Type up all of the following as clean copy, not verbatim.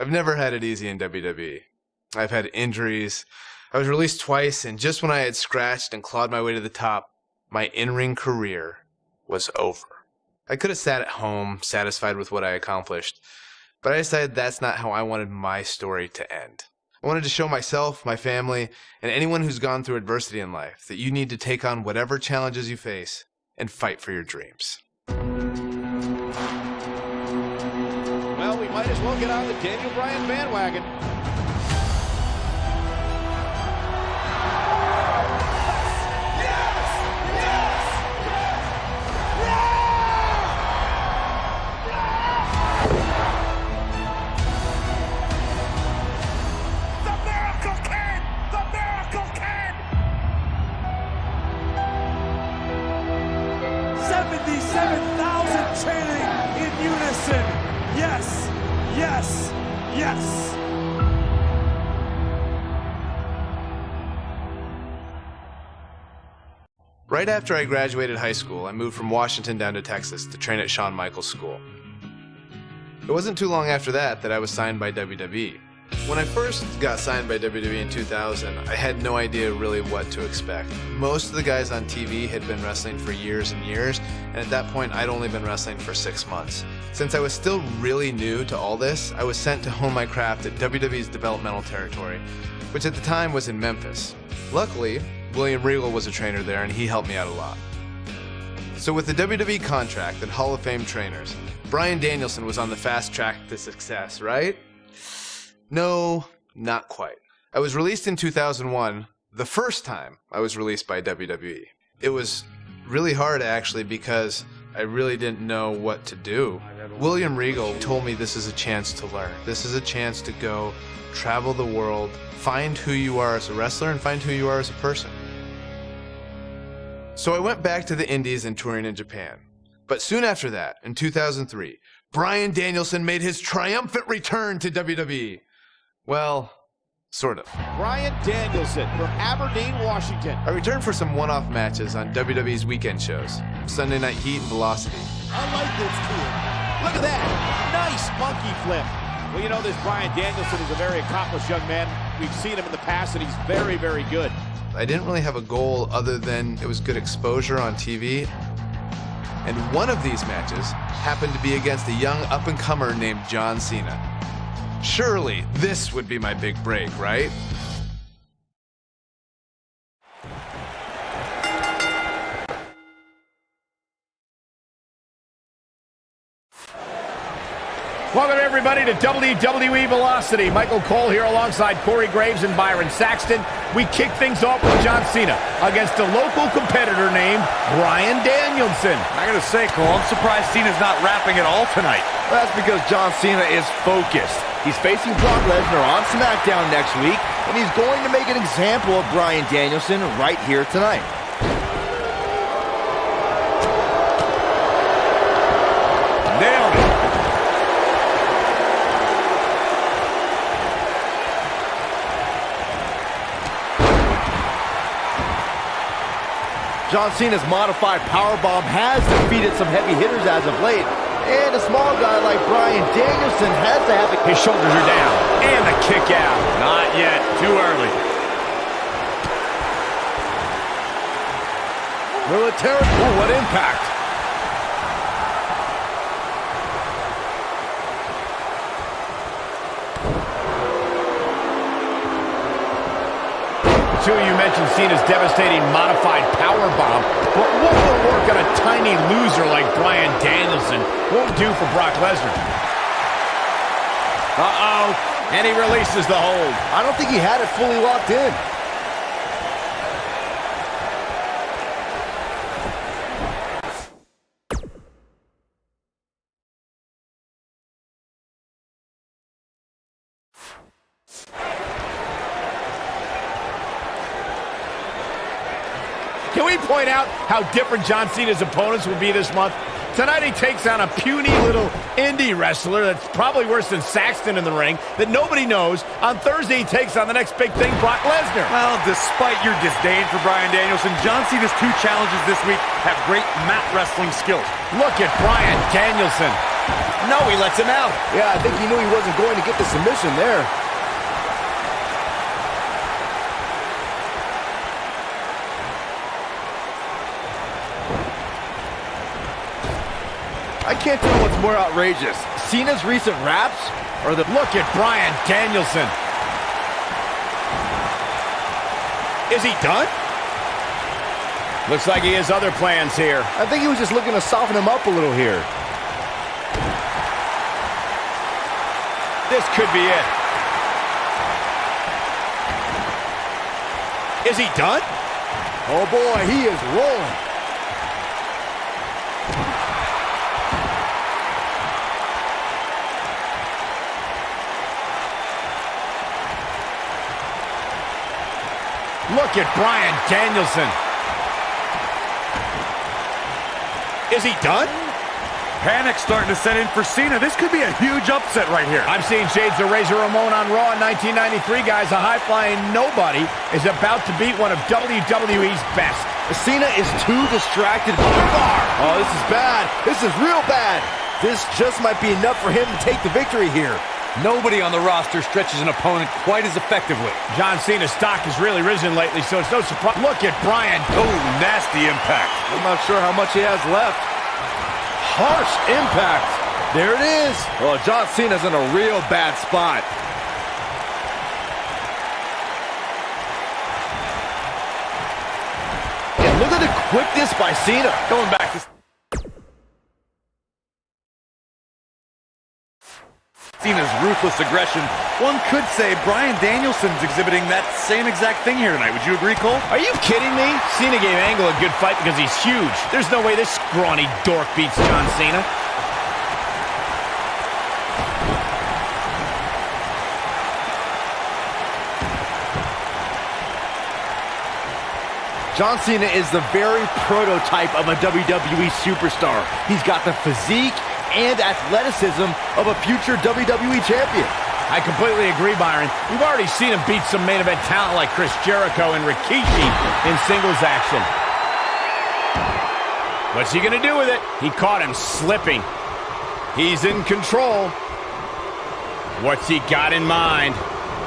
I've never had it easy in WWE. I've had injuries. I was released twice, and just when I had scratched and clawed my way to the top, my in-ring career was over. I could have sat at home, satisfied with what I accomplished, but I decided that's not how I wanted my story to end. I wanted to show myself, my family, and anyone who's gone through adversity in life that you need to take on whatever challenges you face and fight for your dreams. Well, we might as well get on the Daniel Bryan bandwagon. The Miracle Kid! The Miracle Kid! 77,000 chanting in unison. Yes, yes, yes. Right after I graduated high school, I moved from Washington down to Texas to train at Shawn Michaels School. It wasn't too long after that I was signed by WWE. When I first got signed by WWE in 2000, I had no idea really what to expect. Most of the guys on TV had been wrestling for years and years, and at that point I'd only been wrestling for 6 months. Since I was still really new to all this, I was sent to hone my craft at WWE's developmental territory, which at the time was in Memphis. Luckily, William Regal was a trainer there and he helped me out a lot. So with the WWE contract and Hall of Fame trainers, Bryan Danielson was on the fast track to success, right? No, not quite. I was released in 2001, the first time I was released by WWE. It was really hard actually because I really didn't know what to do. William Regal told me this is a chance to learn. This is a chance to go travel the world, find who you are as a wrestler and find who you are as a person. So I went back to the Indies and touring in Japan. But soon after that, in 2003, Bryan Danielson made his triumphant return to WWE. Well, sort of. Bryan Danielson from Aberdeen, Washington. I returned for some one-off matches on WWE's weekend shows, Sunday Night Heat and Velocity. I like this kid. Look at that. Nice monkey flip. Well, you know, this Bryan Danielson is a very accomplished young man. We've seen him in the past, and he's very, very good. I didn't really have a goal other than it was good exposure on TV. And one of these matches happened to be against a young up-and-comer named John Cena. Surely this would be my big break, right? Welcome, everybody, to WWE Velocity. Michael Cole here alongside Corey Graves and Byron Saxton. We kick things off with John Cena against a local competitor named Bryan Danielson. I gotta say, Cole, I'm surprised Cena's not rapping at all tonight. Well, that's because John Cena is focused. He's facing Brock Lesnar on SmackDown next week, and he's going to make an example of Bryan Danielson right here tonight. Nailed it. John Cena's modified powerbomb has defeated some heavy hitters as of late, and a small guy like Bryan Danielson has to have it. His shoulders are down, and the kick out. Not yet, too early. Military. Ooh, what impact. Two of you mentioned Cena's devastating modified powerbomb, but what will work on a tiny loser like Bryan Danielson won't do for Brock Lesnar. Uh-oh, and he releases the hold. I don't think he had it fully locked in. Can we point out how different John Cena's opponents will be this month? Tonight he takes on a puny little indie wrestler that's probably worse than Saxton in the ring that nobody knows. On Thursday he takes on the next big thing, Brock Lesnar. Well, despite your disdain for Bryan Danielson, John Cena's two challenges this week have great mat wrestling skills. Look at Bryan Danielson. No, he lets him out. Yeah, I think he knew he wasn't going to get the submission there. I can't tell what's more outrageous. Cena's recent raps or the... Look at Bryan Danielson. Is he done? Looks like he has other plans here. I think he was just looking to soften him up a little here. This could be it. Is he done? Oh boy, he is rolling. Look at Bryan Danielson. Is he done? Panic starting to set in for Cena. This could be a huge upset right here. I'm seeing shades of Razor Ramon on Raw in 1993, guys. A high-flying nobody is about to beat one of WWE's best. Cena is too distracted by the bar. Oh, this is bad. This is real bad. This just might be enough for him to take the victory here. Nobody on the roster stretches an opponent quite as effectively. John Cena's stock has really risen lately, so it's no surprise. Look at Bryan. Oh, nasty impact. I'm not sure how much he has left. Harsh impact. There it is. Oh, John Cena's in a real bad spot. And look at the quickness by Cena. Going back to Cena's ruthless aggression. One could say Bryan Danielson's exhibiting that same exact thing here tonight. Would you agree, Cole? Are you kidding me? Cena gave Angle a good fight because he's huge. There's no way this scrawny dork beats John Cena. John Cena is the very prototype of a WWE superstar. He's got the physique and athleticism of a future WWE champion. I completely agree, Byron. We've already seen him beat some main event talent like Chris Jericho and Rikishi in singles action. What's he gonna do with it? He caught him slipping. He's in control. What's he got in mind?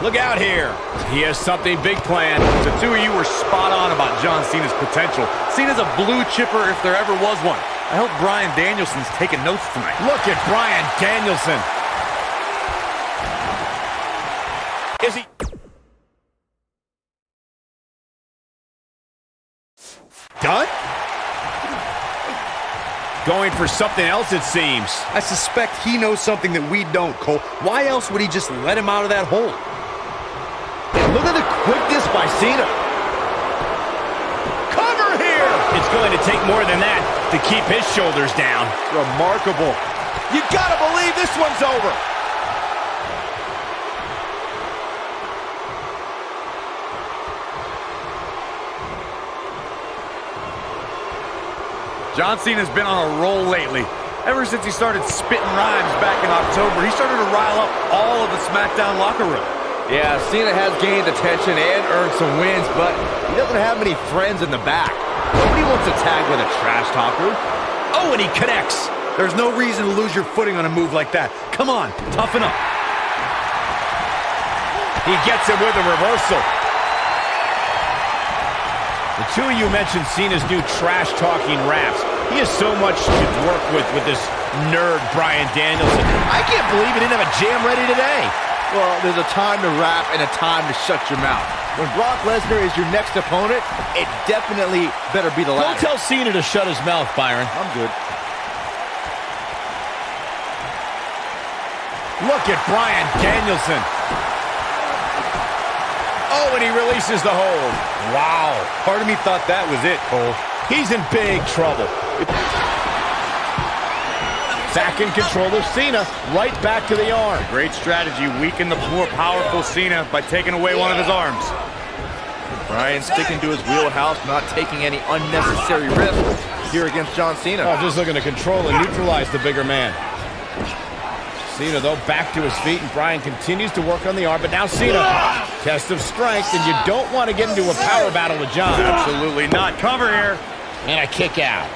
Look out here. He has something big planned. The two of you were spot on about John Cena's potential. Cena's a blue chipper if there ever was one. I hope Bryan Danielson's taking notes tonight. Look at Bryan Danielson. Is he done? Going for something else, it seems. I suspect he knows something that we don't, Cole. Why else would he just let him out of that hole? And look at the quickness by Cena. Cover here! It's going to take more than that to keep his shoulders down. Remarkable. You gotta believe this one's over. John Cena's been on a roll lately. Ever since he started spitting rhymes back in October, he started to rile up all of the SmackDown locker room. Yeah, Cena has gained attention and earned some wins, but he doesn't have many friends in the back. Nobody wants to tag with a trash talker. Oh, and he connects. There's no reason to lose your footing on a move like that. Come on, toughen up. He gets him with a reversal. The two of you mentioned Cena's new trash-talking raps. He has so much to work with this nerd Bryan Danielson. I can't believe he didn't have a jam ready today. Well, there's a time to rap and a time to shut your mouth. When Brock Lesnar is your next opponent, it definitely better be the latter. Don't tell Cena to shut his mouth, Byron. I'm good. Look at Bryan Danielson. Oh, and he releases the hold. Wow. Part of me thought that was it, Cole. He's in big trouble. Back in control of Cena, right back to the arm. Great strategy, weaken the more powerful Cena by taking away one of his arms. Bryan sticking to his wheelhouse, not taking any unnecessary risks here against John Cena. Oh, just looking to control and neutralize the bigger man. Cena, though, back to his feet, and Bryan continues to work on the arm, but now Cena, test of strength, and you don't want to get into a power battle with John. Absolutely not. Cover here. And a kick out.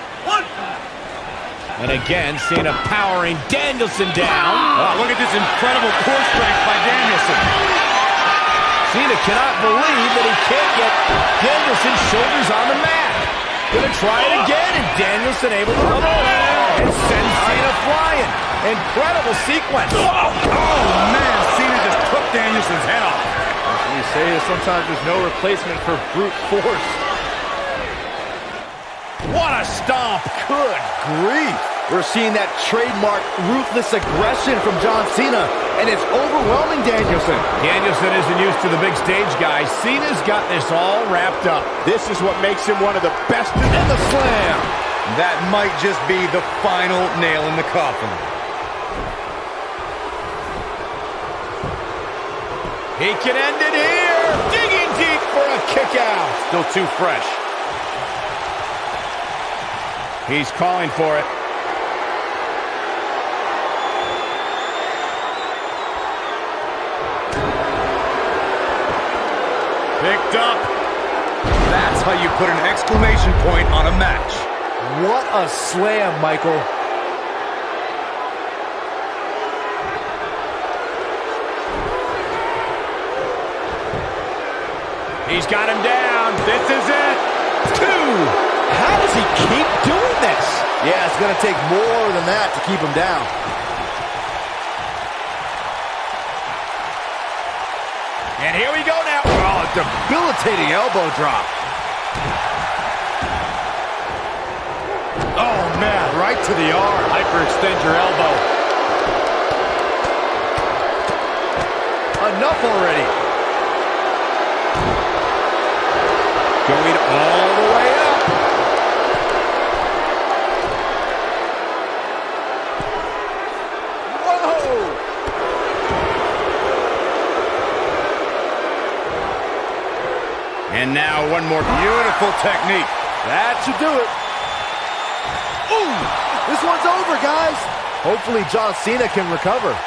And again, Cena powering Danielson down. Wow, look at this incredible core strength by Danielson. Cena cannot believe that he can't get Danielson's shoulders on the mat. Gonna try it again, and Danielson able to reverse and send Cena flying. Incredible sequence. Oh, man, Cena just took Danielson's head off. You say that sometimes there's no replacement for brute force. What a stomp. Good grief. We're seeing that trademark ruthless aggression from John Cena, and it's overwhelming Danielson. Danielson isn't used to the big stage, guys. Cena's got this all wrapped up. This is what makes him one of the best in the slam. That might just be the final nail in the coffin. He can end it here. Digging deep for a kick out. Still too fresh. He's calling for it. Picked up. That's how you put an exclamation point on a match. What a slam, Michael. He's got him down. This is it. 2. How does he keep doing this? Yeah, it's going to take more than that to keep him down. And here we go now. Oh, a debilitating elbow drop. Oh, man, right to the arm. Hyperextend your elbow. Enough already. Going all the way up. Whoa! And now one more Beautiful technique. That should do it. Ooh! This one's over, guys. Hopefully John Cena can recover.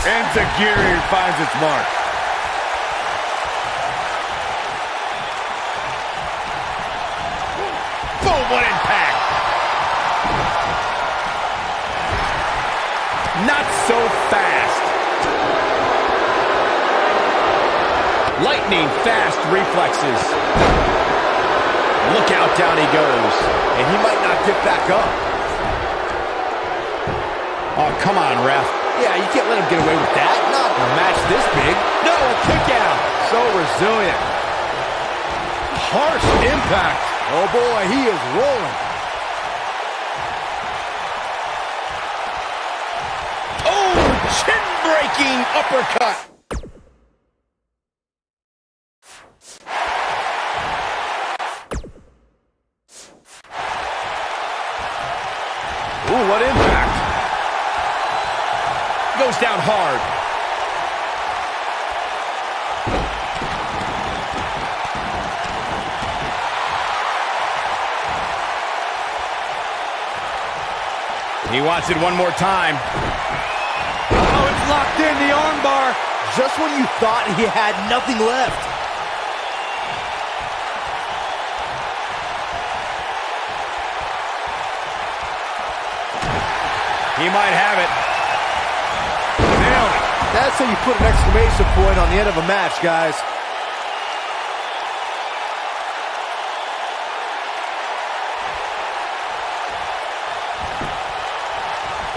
Enziguri finds its mark. Boom, what impact. Not so fast. Lightning fast reflexes. Look out, down he goes. And he might not get back up. Oh, come on, ref. Yeah, you can't let him get away with that. Not in a match this big. No, a kick out. So resilient. Harsh impact. Oh boy, he is rolling. Oh, chin-breaking uppercut. Ooh, what impact. Goes down hard. He wants it one more time. Oh, it's locked in, the armbar. Just when you thought he had nothing left. He might have it. Nailed it. That's how you put an exclamation point on the end of a match, guys.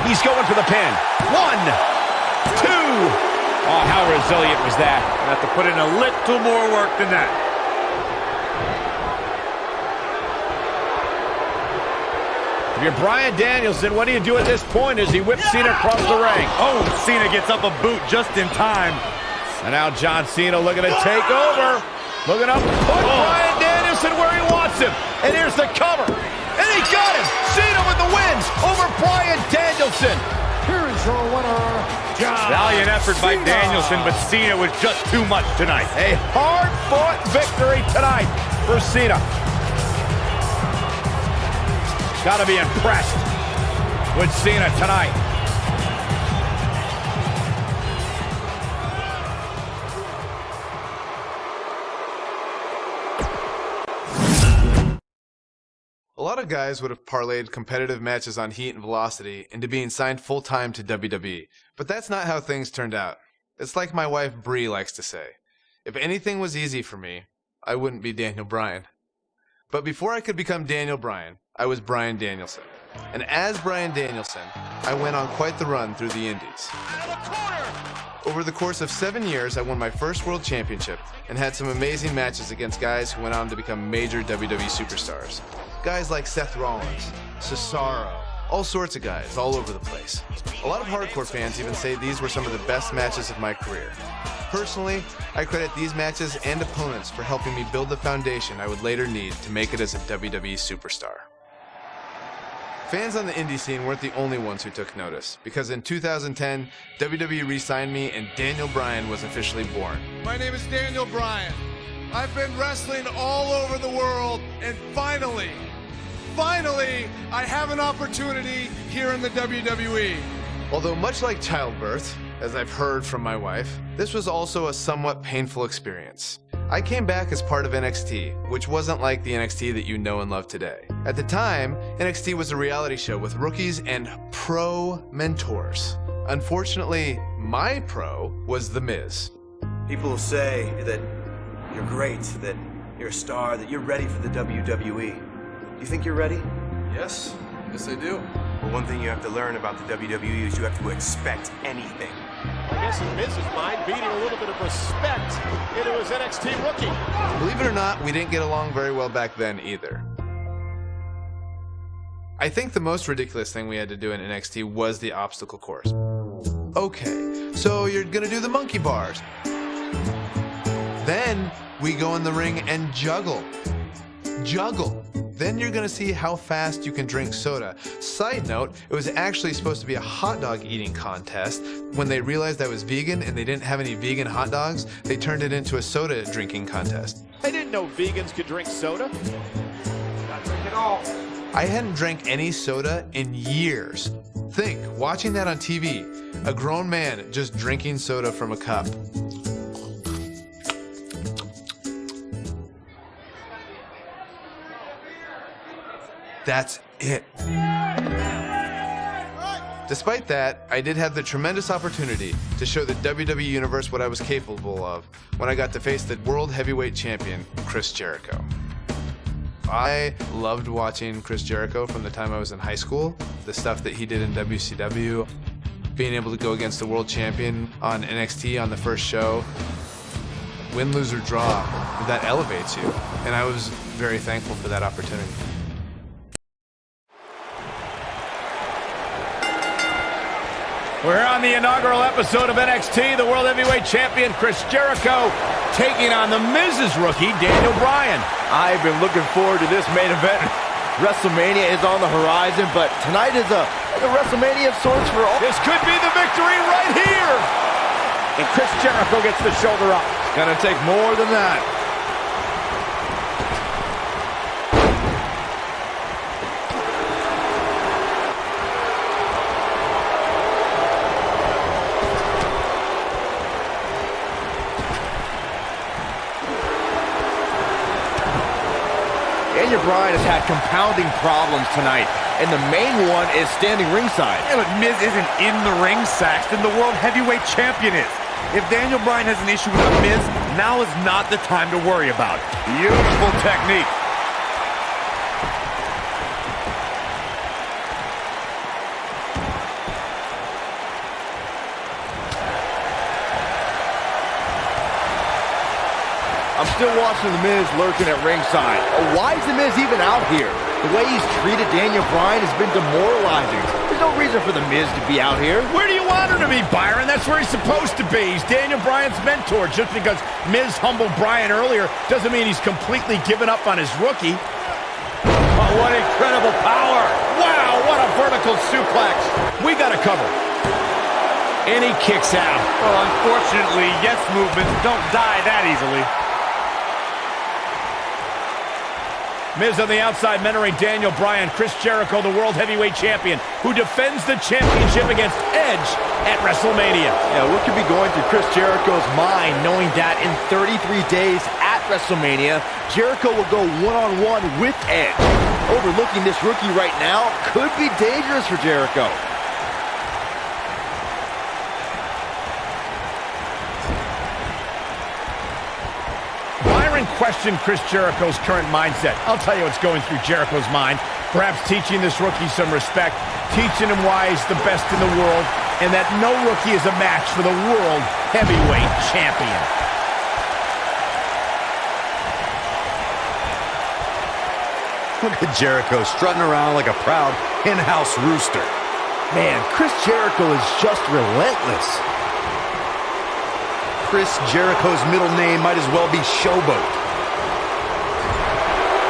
He's going for the pin. 1, 2. Oh, how resilient was that? Have to put in a little more work than that. If you're Bryan Danielson, what do you do at this point as he whips Cena across the ring? Oh, Cena gets up a boot just in time. And now John Cena looking to take over. Looking up, put Bryan Danielson where he wants him. And here's the cover. And he got him. Cena with the win over Bryan Danielson. Here is your winner, John Valiant effort by Cena. Danielson, but Cena was just too much tonight. A hard-fought victory tonight for Cena. Got to be impressed with Cena tonight. A lot of guys would have parlayed competitive matches on heat and velocity into being signed full-time to WWE, but that's not how things turned out. It's like my wife Bree likes to say, if anything was easy for me, I wouldn't be Daniel Bryan. But before I could become Daniel Bryan, I was Bryan Danielson. And as Bryan Danielson, I went on quite the run through the Indies. Over the course of 7 years, I won my first world championship and had some amazing matches against guys who went on to become major WWE superstars. Guys like Seth Rollins, Cesaro, all sorts of guys all over the place. A lot of hardcore fans even say these were some of the best matches of my career. Personally, I credit these matches and opponents for helping me build the foundation I would later need to make it as a WWE superstar. Fans on the indie scene weren't the only ones who took notice, because in 2010, WWE re-signed me and Daniel Bryan was officially born. My name is Daniel Bryan. I've been wrestling all over the world, and finally, I have an opportunity here in the WWE. Although much like childbirth, as I've heard from my wife, this was also a somewhat painful experience. I came back as part of NXT, which wasn't like the NXT that you know and love today. At the time, NXT was a reality show with rookies and pro mentors. Unfortunately, my pro was The Miz. People say that you're great, that you're a star, that you're ready for the WWE. Do you think you're ready? Yes I do. Well, one thing you have to learn about the WWE is you have to expect anything. I guess in Miz's mind, beating a little bit of respect into his NXT rookie. Believe it or not, we didn't get along very well back then either. I think the most ridiculous thing we had to do in NXT was the obstacle course. Okay, so you're gonna do the monkey bars. Then we go in the ring and juggle. Then you're gonna see how fast you can drink soda. Side note, it was actually supposed to be a hot dog eating contest. When they realized I was vegan and they didn't have any vegan hot dogs, they turned it into a soda drinking contest. I didn't know vegans could drink soda. Not drink it all. I hadn't drank any soda in years. Think, watching that on TV, a grown man just drinking soda from a cup. That's it. Despite that, I did have the tremendous opportunity to show the WWE Universe what I was capable of when I got to face the World Heavyweight Champion, Chris Jericho. I loved watching Chris Jericho from the time I was in high school, the stuff that he did in WCW, being able to go against the World Champion on NXT on the first show. Win, lose, or draw, that elevates you, and I was very thankful for that opportunity. We're on the inaugural episode of NXT. The World Heavyweight Champion Chris Jericho taking on the Miz's rookie, Daniel Bryan. I've been looking forward to this main event. WrestleMania is on the horizon, but tonight is a WrestleMania of sorts for all. This could be the victory right here. And Chris Jericho gets the shoulder up. It's gonna take more than that. Daniel Bryan has had compounding problems tonight, and the main one is standing ringside. Yeah, but Miz isn't in the ring, Saxton. The World Heavyweight Champion is. If Daniel Bryan has an issue with the Miz, now is not the time to worry about. Beautiful technique. I'm still watching The Miz lurking at ringside. Why is The Miz even out here? The way he's treated Daniel Bryan has been demoralizing. There's no reason for The Miz to be out here. Where do you want him to be, Byron? That's where he's supposed to be. He's Daniel Bryan's mentor. Just because Miz humbled Bryan earlier doesn't mean he's completely given up on his rookie. Oh, what incredible power. Wow, what a vertical suplex. We got to cover. And he kicks out. Well, unfortunately, yes movements don't die that easily. Miz on the outside mentoring Daniel Bryan. Chris Jericho, the World Heavyweight Champion, who defends the championship against Edge at WrestleMania. Yeah, what could be going through Chris Jericho's mind knowing that in 33 days at WrestleMania, Jericho will go one-on-one with Edge? Overlooking this rookie right now could be dangerous for Jericho. Byron questioned Chris Jericho's current mindset. I'll tell you what's going through Jericho's mind. Perhaps teaching this rookie some respect, teaching him why he's the best in the world, and that no rookie is a match for the World Heavyweight Champion. Look at Jericho strutting around like a proud in-house rooster. Man, Chris Jericho is just relentless. Chris Jericho's middle name might as well be Showboat.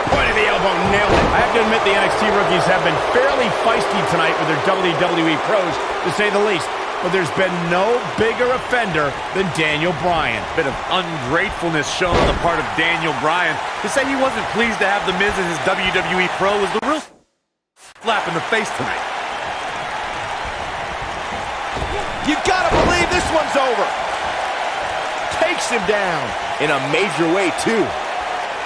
Point of the elbow, nailed it. I have to admit the NXT rookies have been fairly feisty tonight with their WWE pros, to say the least. But there's been no bigger offender than Daniel Bryan. Bit of ungratefulness shown on the part of Daniel Bryan. To say he wasn't pleased to have The Miz as his WWE pro was the real slap in the face tonight. You gotta believe this one's over. Takes him down. In a major way, too.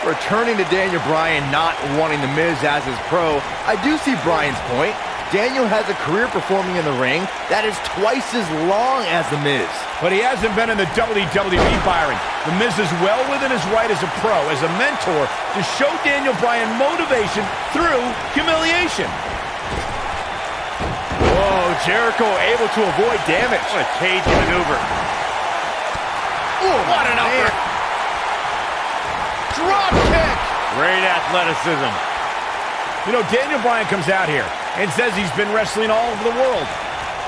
Returning to Daniel Bryan not wanting The Miz as his pro, I do see Bryan's point. Daniel has a career performing in the ring that is twice as long as The Miz. But he hasn't been in the WWE, Byron. The Miz is well within his right as a pro, as a mentor, to show Daniel Bryan motivation through humiliation. Whoa, Jericho able to avoid damage. What a cagey maneuver. Ooh, what an upper. Drop kick. Great athleticism. You know, Daniel Bryan comes out here and says he's been wrestling all over the world.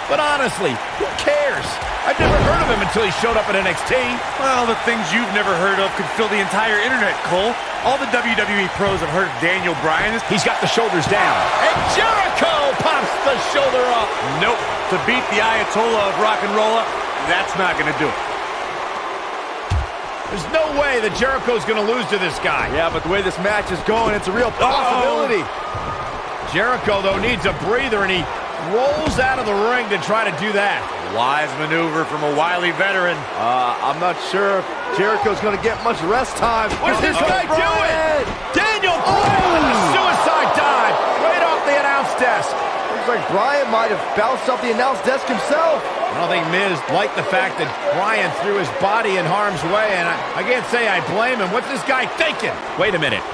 But honestly, who cares? I've never heard of him until he showed up at NXT. Well, the things you've never heard of could fill the entire internet, Cole. All the WWE pros have heard of Daniel Bryan. He's got the shoulders down. And Jericho pops the shoulder up. Nope. To beat the Ayatollah of rock and roll, that's not going to do it. There's no way that Jericho's going to lose to this guy. Yeah, but the way this match is going, it's a real possibility. Jericho, though, needs a breather, and he rolls out of the ring to try to do that. Wise maneuver from a wily veteran. I'm not sure if Jericho's going to get much rest time. What's this guy doing? Daniel Bryan with a suicide dive right off the announce desk. Looks like Bryan might have bounced off the announce desk himself. I don't think Miz liked the fact that Bryan threw his body in harm's way, and I can't say I blame him. What's this guy thinking? Wait a minute.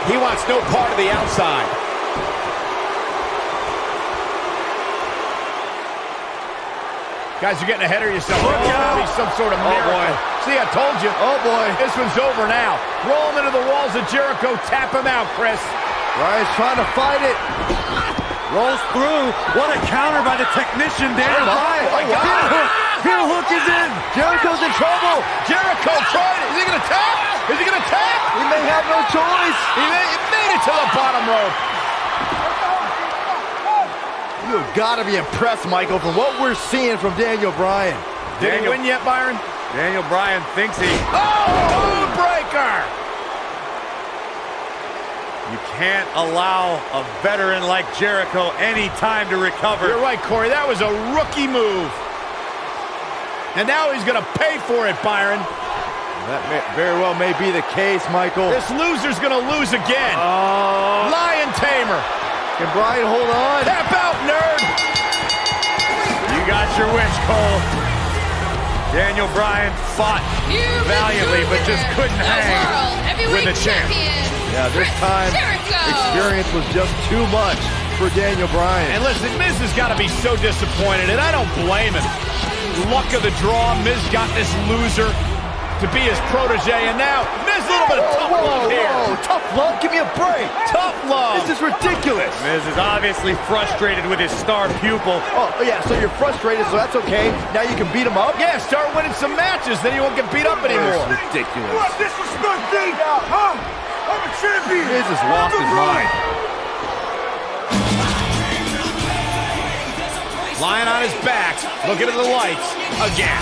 He wants no part of the outside. Guys, you're getting ahead of yourself. Look out. Be some sort of miracle. Boy. See, I told you. Oh, boy. This one's over now. Roll him into the walls of Jericho. Tap him out, Chris. Bryan's trying to fight it. Rolls through. What a counter by the technician, Daniel Bryan. Oh, wow. Heel hook is in. Jericho's in trouble. Jericho tried it. Is he going to tap? Is he going to tap? He may have no choice. He made it to the bottom rope. You've got to be impressed, Michael, from what we're seeing from Daniel Bryan. Did he win yet, Byron? Daniel Bryan thinks he... Oh, breaker! You can't allow a veteran like Jericho any time to recover. You're right, Corey. That was a rookie move. And now he's going to pay for it, Byron. That very well may be the case, Michael. This loser's going to lose again. Lion Tamer. Can Bryan hold on? Tap out, nerd. You got your wish, Cole. Daniel Bryan fought valiantly, but just couldn't hang with the champ. Yeah, this time, experience was just too much for Daniel Bryan. And listen, Miz has got to be so disappointed, and I don't blame him. Luck of the draw, Miz got this loser to be his protege, and now Miz a little bit of tough love here. Tough love? Give me a break. Tough love. This is ridiculous. Miz is obviously frustrated with his star pupil. Oh, yeah, so you're frustrated, so that's okay. Now you can beat him up? Yeah, start winning some matches, then you won't get beat up anymore. That's ridiculous. What disrespect me? Huh? I'm a champion. Miz has lost his mind. Lying on his back, looking at the lights again.